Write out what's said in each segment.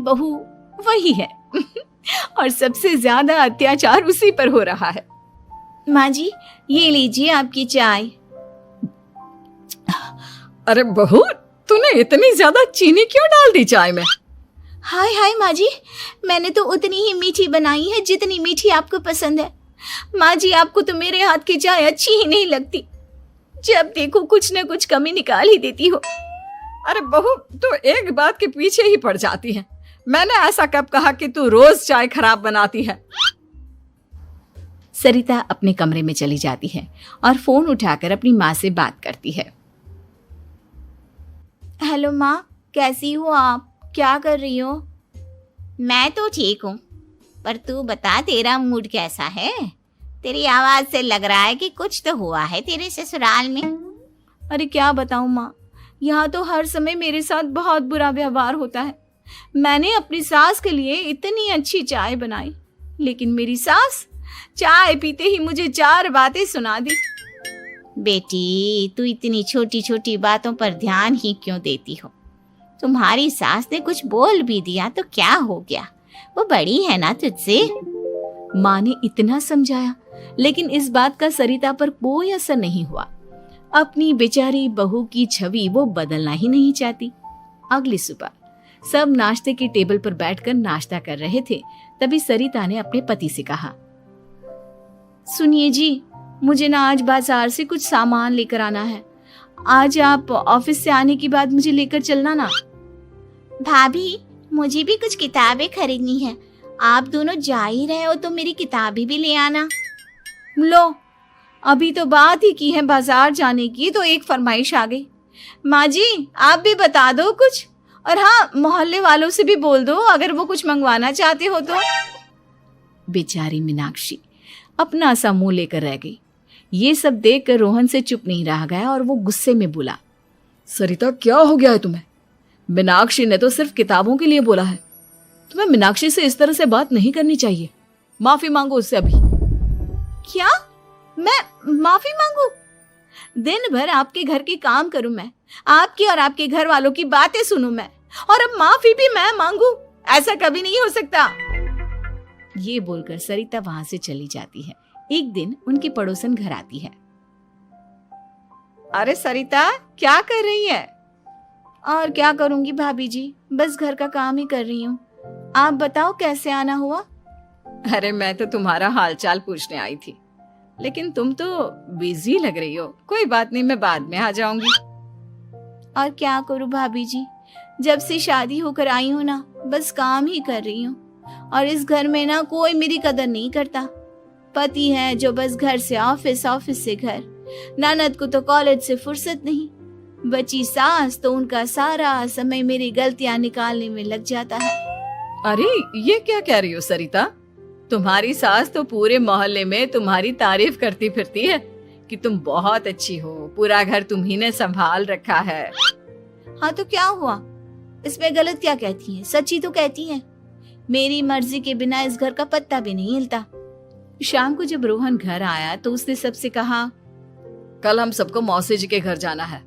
बहू वही है और सबसे ज्यादा अत्याचार उसी पर हो रहा है। माँ जी, ये लीजिए आपकी चाय। अरे बहू, तूने इतनी ज्यादा चीनी क्यों डाल दी चाय में? हाय हाय माँ जी, मैंने तो उतनी ही मीठी बनाई है जितनी मीठी आपको पसंद है। माँ जी, आपको तो मेरे हाथ की चाय अच्छी ही नहीं लगती। जब देखो कुछ न कुछ कमी निकाल ही देती हो। अरे बहू, तू एक बात के पीछे ही पड़ जाती है। मैंने ऐसा कब कहा कि तू रोज चाय खराब बनाती है? सरिता अपने कमरे में चली जाती है और फोन उठाकर अपनी माँ से बात करती है। हेलो माँ, कैसी हो आप? क्या कर रही हो? मैं तो ठीक हूँ, पर तू बता तेरा मूड कैसा है? तेरी आवाज से लग रहा है कि कुछ तो हुआ है तेरे ससुराल में। अरे क्या बताऊँ माँ, यहाँ तो हर समय मेरे साथ बहुत बुरा व्यवहार होता है। मैंने अपनी सास के लिए इतनी अच्छी चाय बनाई, लेकिन मेरी सास चाय पीते ही मुझे 4 बातें सुना दी। बेटी, तू इतनी छोटी छोटी बातों पर ध्यान ही क्यों देती हो? तुम्हारी सास ने कुछ बोल भी दिया तो क्या हो गया, वो बड़ी है ना तुझसे। माँ ने इतना समझाया, लेकिन इस बात का सरिता पर कोई असर नहीं हुआ। अपनी बेचारी बहू की छवि वो बदलना ही नहीं चाहती। अगली सुबह सब नाश्ते की टेबल पर बैठकर नाश्ता कर रहे थे, तभी सरिता ने अपने पति से कहा, सुनिए जी, मुझे ना आज बाजार से कुछ सामान लेकर आना है। आज आप ऑफिस से आने के बाद मुझे लेकर चलना ना। भाभी, मुझे भी कुछ किताबें खरीदनी है। आप दोनों जा ही रहे हो तो मेरी किताबें भी ले आना। लो, अभी तो बात ही की है बाजार जाने की तो एक फरमाइश आ गई। माँ जी, आप भी बता दो कुछ, और हाँ, मोहल्ले वालों से भी बोल दो अगर वो कुछ मंगवाना चाहते हो तो। बेचारी मीनाक्षी अपना सा मुंह लेकर रह गई। ये सब देखकर रोहन से चुप नहीं रह गया और वो गुस्से में बोला, सरिता, क्या हो गया है तुम्हें? मीनाक्षी ने तो सिर्फ किताबों के लिए बोला है। तुम्हें मीनाक्षी से इस तरह से बात नहीं करनी चाहिए। माफी मांगो उससे अभी। क्या? मैं माफी मांगू? दिन भर आपके घर के काम करूं मैं, आपकी और आपके घर वालों की बातें सुनूं मैं, और अब माफी भी मैं मांगू? ऐसा कभी नहीं हो सकता। ये बोलकर सरिता वहां से चली जाती है। एक दिन उनकी पड़ोसन घर आती है। अरे सरिता, क्या कर रही है? और क्या करूंगी भाभी जी, बस घर का काम ही कर रही हूँ। आप बताओ कैसे आना हुआ? अरे मैं तो तुम्हारा हालचाल पूछने आई थी, लेकिन तुम तो बिजी लग रही हो। कोई बात नहीं, मैं बाद में आ जाऊंगी। और क्या करूं भाभी जी, जब से शादी होकर आई हूँ ना, बस काम ही कर रही हूँ। और इस घर में ना कोई मेरी कदर नहीं करता। पति है जो बस घर से ऑफिस, ऑफिस से घर। ननद को तो कॉलेज से फुर्सत नहीं। बची सास तो उनका सारा समय मेरी गलतियां निकालने में लग जाता है। अरे ये क्या कह रही हो सरिता? तुम्हारी सास तो पूरे मोहल्ले में तुम्हारी तारीफ करती फिरती है कि तुम बहुत अच्छी हो, पूरा घर तुम्ही ने संभाल रखा है। हाँ तो क्या हुआ, इसमें गलत क्या कहती है? सच्ची तो कहती है। मेरी मर्जी के बिना इस घर का पत्ता भी नहीं हिलता। शाम को जब रोहन घर आया तो उसने सबसे कहा, कल हम सबको मौसी जी के घर जाना है।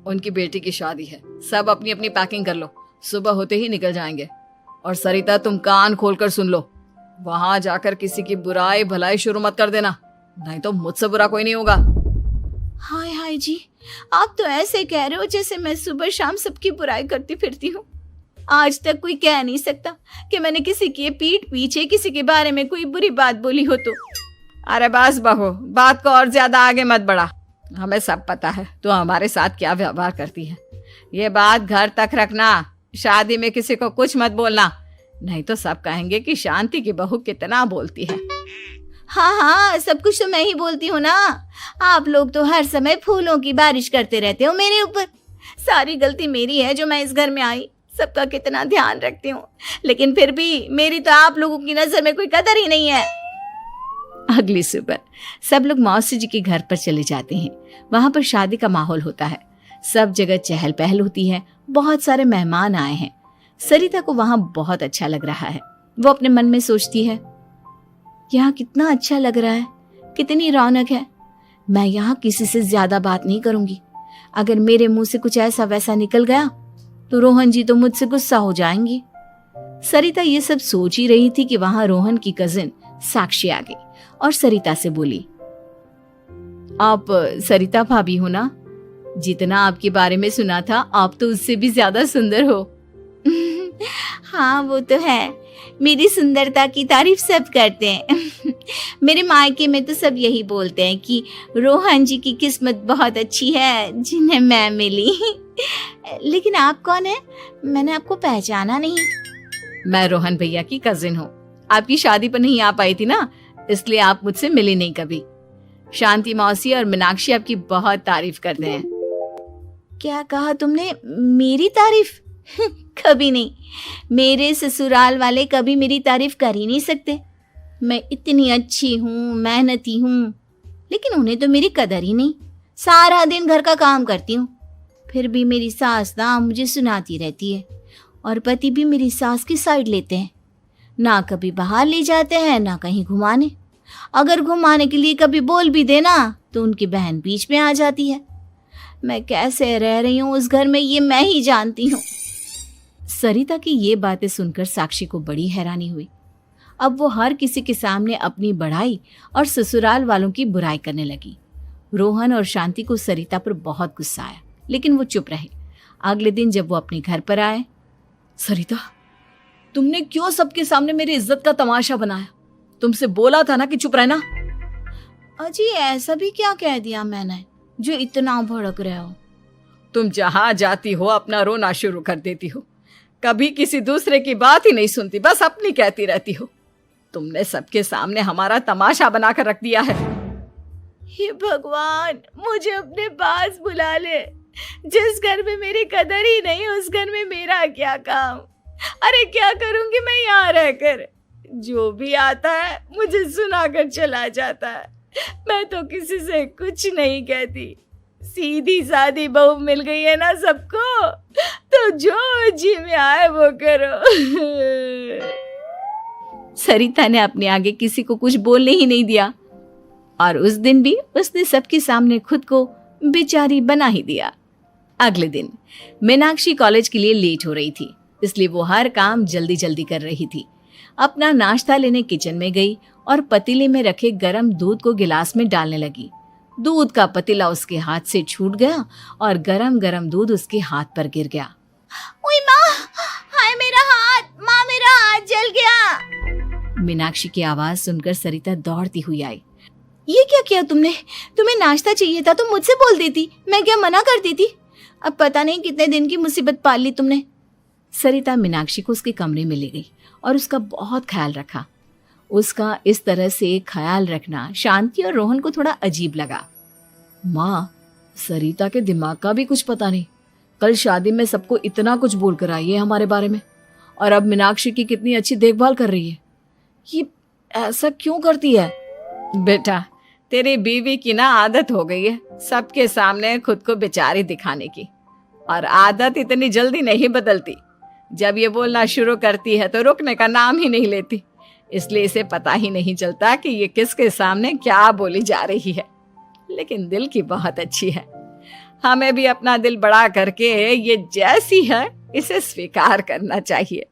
उनकी बेटी की शादी है। सब अपनी अपनी पैकिंग कर लो, सुबह होते ही निकल जाएंगे। और सरिता, तुम कान खोलकर सुन लो, वहां जाकर किसी की बुराई भलाई शुरू मत कर देना, नहीं तो मुझसे बुरा कोई नहीं होगा। हाय हाय जी, आप तो ऐसे कह रहे हो जैसे मैं सुबह शाम सबकी बुराई करती फिरती हूँ। आज तक कोई कह नहीं सकता कि मैंने किसी की पीठ पीछे किसी के बारे में कोई बुरी बात बोली हो तो। अरे बस बहू, बात को और ज्यादा आगे मत बढ़ा। हमें सब पता है तू हमारे साथ क्या व्यवहार करती है। ये बात घर तक रखना, शादी में किसी को कुछ मत बोलना, नहीं तो सब कहेंगे कि शांति की बहू कितना बोलती है। हाँ हाँ, सब कुछ तो मैं ही बोलती हूँ ना। आप लोग तो हर समय फूलों की बारिश करते रहते हो मेरे ऊपर। सारी गलती मेरी है जो मैं इस घर में आई। सबका कितना ध्यान रखती हूँ, लेकिन फिर भी मेरी तो आप लोगों की नजर में कोई कदर ही नहीं है। अगली सुबह सब लोग मौसी जी के घर पर चले जाते हैं। वहां पर शादी का माहौल होता है। सब जगह चहल पहल होती है। बहुत सारे मेहमान आए हैं। सरिता को वहां बहुत अच्छा लग रहा है। वो अपने मन में सोचती है, यहाँ कितना अच्छा लग रहा है, कितनी रौनक है। मैं यहाँ किसी से ज्यादा बात नहीं करूंगी। अगर मेरे मुंह से कुछ ऐसा वैसा निकल गया तो रोहन जी तो मुझसे गुस्सा हो जाएंगी। सरिता ये सब सोच ही रही थी कि वहां रोहन की कजिन साक्षी आ गई और सरिता से बोली, आप सरिता भाभी हो ना? जितना आपके बारे में सुना था आप तो उससे भी ज्यादा सुंदर हो। हाँ वो तो है, मेरी सुंदरता की तारीफ सब करते हैं। मेरे मायके में तो सब यही बोलते हैं कि रोहन जी की किस्मत बहुत अच्छी है जिन्हें मैं मिली। लेकिन आप कौन है? मैंने आपको पहचाना नहीं। मैं रोहन भैया की कजिन हूँ। आपकी शादी पर नहीं आ पाई थी ना, इसलिए आप मुझसे मिली नहीं कभी। शांति मौसी और मीनाक्षी आपकी बहुत तारीफ करते हैं। क्या कहा तुमने? मेरी तारीफ? कभी नहीं। मेरे ससुराल वाले कभी मेरी तारीफ कर ही नहीं सकते। मैं इतनी अच्छी हूँ, मेहनती हूँ, लेकिन उन्हें तो मेरी कदर ही नहीं। सारा दिन घर का काम करती हूँ, फिर भी मेरी सास ना मुझे सुनाती रहती है और पति भी मेरी सास की साइड लेते हैं। ना कभी बाहर ले जाते हैं ना कहीं घुमाने। अगर घुमाने के लिए कभी बोल भी देना तो उनकी बहन बीच में आ जाती है। मैं कैसे रह रही हूँ उस घर में ये मैं ही जानती हूँ। सरिता की ये बातें सुनकर साक्षी को बड़ी हैरानी हुई। अब वो हर किसी के सामने अपनी बढ़ाई और ससुराल वालों की बुराई करने लगी। रोहन और शांति को सरिता पर बहुत गुस्सा आया, लेकिन वो चुप रहे। अगले दिन जब वो अपने घर पर आए, सरिता, तुमने क्यों सबके सामने मेरी इज्जत का तमाशा बनाया? तुमसे बोला था ना कि चुप रहना। अजी ऐसा भी क्या कह दिया मैंने जो इतना भड़क रहे हो? तुम जहां जाती हो अपना रोना शुरू कर देती हो, कभी किसी दूसरे की बात ही नहीं सुनती, बस अपनी कहती रहती हो। तुमने सबके सामने हमारा तमाशा बनाकर रख दिया है। हे भगवान, मुझे अपने पास बुला ले। जिस घर में मेरी कदर ही नहीं उस घर में मेरा क्या काम? अरे क्या करूंगी मैं यहाँ रहकर? जो भी आता है मुझे सुनाकर चला जाता है। मैं तो किसी से कुछ नहीं कहती। सीधी सादी बहू मिल गई है ना सबको, तो जो जी में आए वो करो। सरिता ने अपने आगे किसी को कुछ बोलने ही नहीं दिया और उस दिन भी उसने सबके सामने खुद को बेचारी बना ही दिया। अगले दिन मीनाक्षी कॉलेज के लिए लेट हो रही थी, इसलिए वो हर काम जल्दी जल्दी कर रही थी। अपना नाश्ता लेने किचन में गई और पतीले में रखे गरम दूध को गिलास में डालने लगी। दूध का पतीला उसके हाथ से छूट गया और गरम गरम दूध उसके हाथ पर गिर गया। ओए माँ, हाय मेरा हाथ, माँ मेरा हाथ जल गया। मीनाक्षी की आवाज सुनकर सरिता दौड़ती हुई आई। ये क्या किया तुमने? तुम्हें नाश्ता चाहिए था तो मुझसे बोल देती, मैं क्या मना करती थी? अब पता नहीं कितने दिन की मुसीबत पाल ली तुमने। सरिता मीनाक्षी को उसके कमरे में ले गई और उसका बहुत ख्याल रखा। उसका इस तरह से ख्याल रखना शांति और रोहन को थोड़ा अजीब लगा। माँ, सरिता के दिमाग का भी कुछ पता नहीं। कल शादी में सबको इतना कुछ बोल कर आई है हमारे बारे में, और अब मीनाक्षी की कितनी अच्छी देखभाल कर रही है। ये ऐसा क्यों करती है? बेटा, तेरी बीवी की ना आदत हो गई है सबके सामने खुद को बेचारी दिखाने की, और आदत इतनी जल्दी नहीं बदलती। जब ये बोलना शुरू करती है तो रुकने का नाम ही नहीं लेती, इसलिए इसे पता ही नहीं चलता कि ये किसके सामने क्या बोली जा रही है। लेकिन दिल की बहुत अच्छी है। हमें भी अपना दिल बड़ा करके ये जैसी है इसे स्वीकार करना चाहिए।